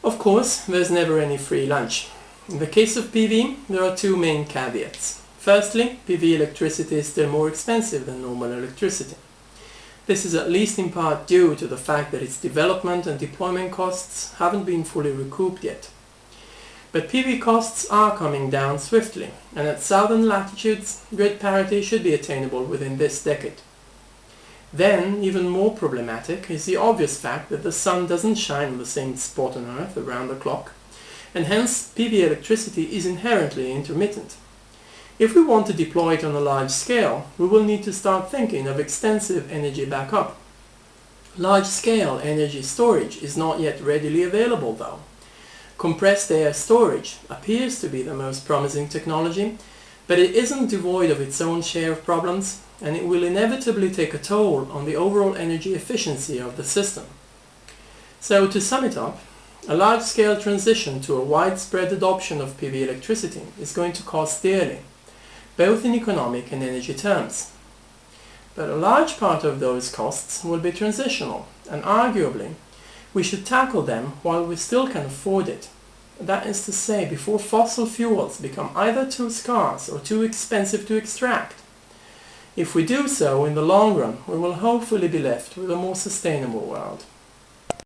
Of course, there's never any free lunch. In the case of PV, there are two main caveats. Firstly, PV electricity is still more expensive than normal electricity. This is at least in part due to the fact that its development and deployment costs haven't been fully recouped yet. But PV costs are coming down swiftly, and at southern latitudes, grid parity should be attainable within this decade. Then, even more problematic is the obvious fact that the sun doesn't shine on the same spot on Earth around the clock, and hence PV electricity is inherently intermittent. If we want to deploy it on a large scale, we will need to start thinking of extensive energy backup. Large-scale energy storage is not yet readily available though. Compressed air storage appears to be the most promising technology, but it isn't devoid of its own share of problems, and it will inevitably take a toll on the overall energy efficiency of the system. So to sum it up, a large-scale transition to a widespread adoption of PV electricity is going to cost dearly, both in economic and energy terms. But a large part of those costs will be transitional, and arguably, we should tackle them while we still can afford it. That is to say, before fossil fuels become either too scarce or too expensive to extract. If we do so in the long run, we will hopefully be left with a more sustainable world.